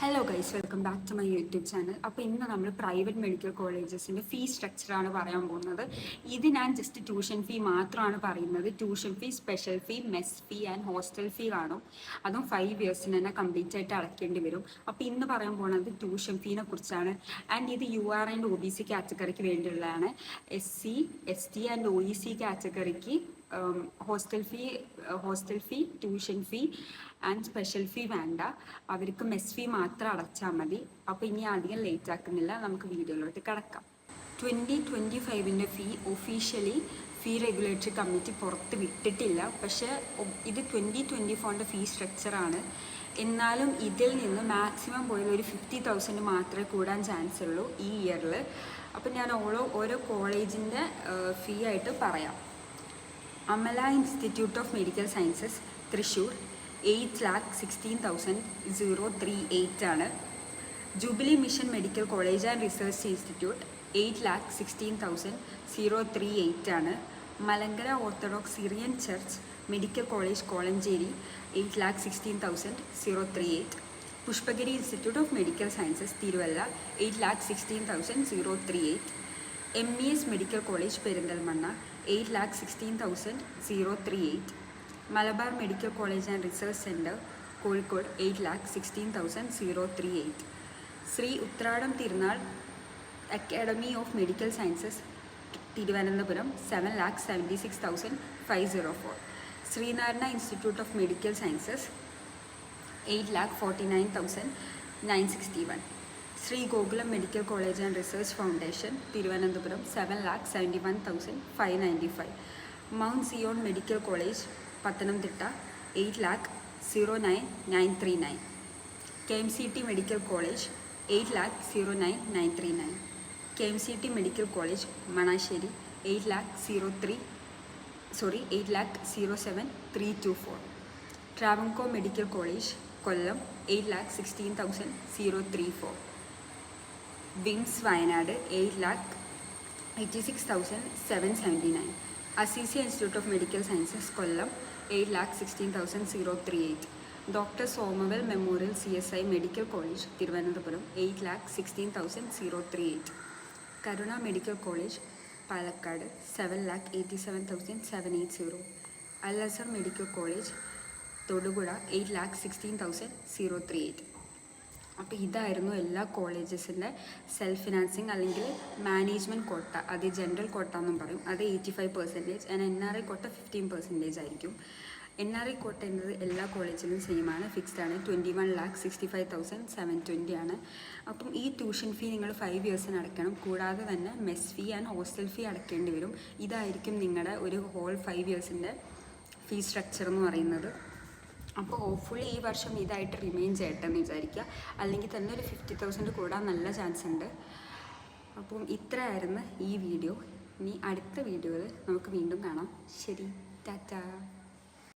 Hello guys, welcome back to my YouTube channel. അപ്പോൾ ഇന്ന് നമ്മൾ പ്രൈവറ്റ് മെഡിക്കൽ കോളേജസിൻ്റെ ഫീസ് സ്ട്രക്ചറാണ് പറയാൻ പോകുന്നത്. ഇത് ഞാൻ ജസ്റ്റ് ട്യൂഷൻ ഫീ മാത്രമാണ് പറയുന്നത്. Tuition fee, special fee, mess fee and hostel fee കാണും. അതും 5 ഇയേഴ്സിന് തന്നെ കംപ്ലീറ്റ് ആയിട്ട് അടയ്ക്കേണ്ടി വരും. അപ്പോൾ ഇന്ന് പറയാൻ പോകുന്നത് ട്യൂഷൻ ഫീനെ കുറിച്ചാണ്. ആൻഡ് ഇത് UR ആൻഡ് OBC കാറ്റഗറിക്ക് വേണ്ടിയുള്ളതാണ്. SC, ST ആൻഡ് OEC കാറ്റഗറിക്ക് hostel fee, tuition fee and special fee വേണ്ട. അവർക്ക് മെസ് ഫീ മാത്രം അടച്ചാൽ മതി. അപ്പോൾ ഇനി അധികം ലേറ്റ് ആക്കുന്നില്ല, നമുക്ക് വീഡിയോയിലോട്ട് കിടക്കാം. 2025 ഫീ ഒഫീഷ്യലി ഫീ റെഗുലേറ്ററി കമ്മിറ്റി പുറത്ത് വിട്ടിട്ടില്ല. പക്ഷേ ഇത് 2024 ഫീ സ്ട്രക്ചറാണ്. എന്നാലും ഇതിൽ നിന്ന് മാക്സിമം പോയാൽ ഒരു 50,000 മാത്രമേ കൂടാൻ ചാൻസ് ഉള്ളൂ ഈ ഇയറിൽ. അപ്പം ഞാൻ ഓരോ കോളേജിൻ്റെ ഫീ ആയിട്ട് പറയാം. Amala institute of medical sciences Thrissur 8,16,038 ആണ്. Jubilee mission medical college and research institute 8,16,038 ആണ്. Malankara orthodox Syrian church medical college Kolenchery 8,16,038. Pushpagiri institute of medical sciences Thiruvalla 8,16,038. MES medical college Perinthalmanna 8,16,038. Malabar medical college and research centre Kozhikode 8,16,038. Sree Uthradom Thirunal academy of medical sciences Thiruvananthapuram 7,76,504. Sree Narayana institute of medical sciences 8,49,961. Sree Gokulam medical college and research foundation Thiruvananthapuram 7,71,595. Mount Zion medical college Pathanamthitta 8,09,939. KMCT medical college 8,09,939. KMCT medical college Manassery 8,07,324. Travancore medical college Kollam 8,16,034. വിംസ് Wayanad 8,86,779. Azeezia institute of medical sciences Kollam 8,16,038. Doctor Somervell memorial CSI medical college Thiruvananthapuram 8,16,038. Karuna medical college Palakkad 7,87,780. Al Azhar medical college Thodupuzha 8,16,038. അപ്പോൾ ഇതായിരുന്നു എല്ലാ കോളേജസിൻ്റെ self financing അല്ലെങ്കിൽ management quota. അത് general കോട്ട എന്നും പറയും. അത് 85% ആൻഡ് NRI കോട്ട 15% ആയിരിക്കും. NRI കോട്ട എന്നത് എല്ലാ കോളേജിലും സെയിമാണ്, ഫിക്സ്ഡ് ആണ്. 21,65,720 ആണ്. അപ്പം ഈ ട്യൂഷൻ ഫീ നിങ്ങൾ 5 ഇയേഴ്സിന് അടയ്ക്കണം. കൂടാതെ തന്നെ mess fee and hostel fee അടയ്ക്കേണ്ടി വരും. ഇതായിരിക്കും നിങ്ങളുടെ ഒരു ഹോൾ 5 ഇയേഴ്സിൻ്റെ ഫീ സ്ട്രക്ചർ എന്ന് പറയുന്നത്. അപ്പോൾ ഹോപ്പ്ഫുള്ളി ഈ വർഷം ഇതായിട്ട് റിമെയിൻ ചെയ്യട്ടെന്ന് വിചാരിക്കുക. അല്ലെങ്കിൽ തന്നെ ഒരു 50,000 കൂടാൻ നല്ല ചാൻസ് ഉണ്ട്. അപ്പം ഇത്രയായിരുന്നു ഈ വീഡിയോ. ഇനി അടുത്ത വീഡിയോയിൽ നമുക്ക് വീണ്ടും കാണാം. ശരി, ടാറ്റാ.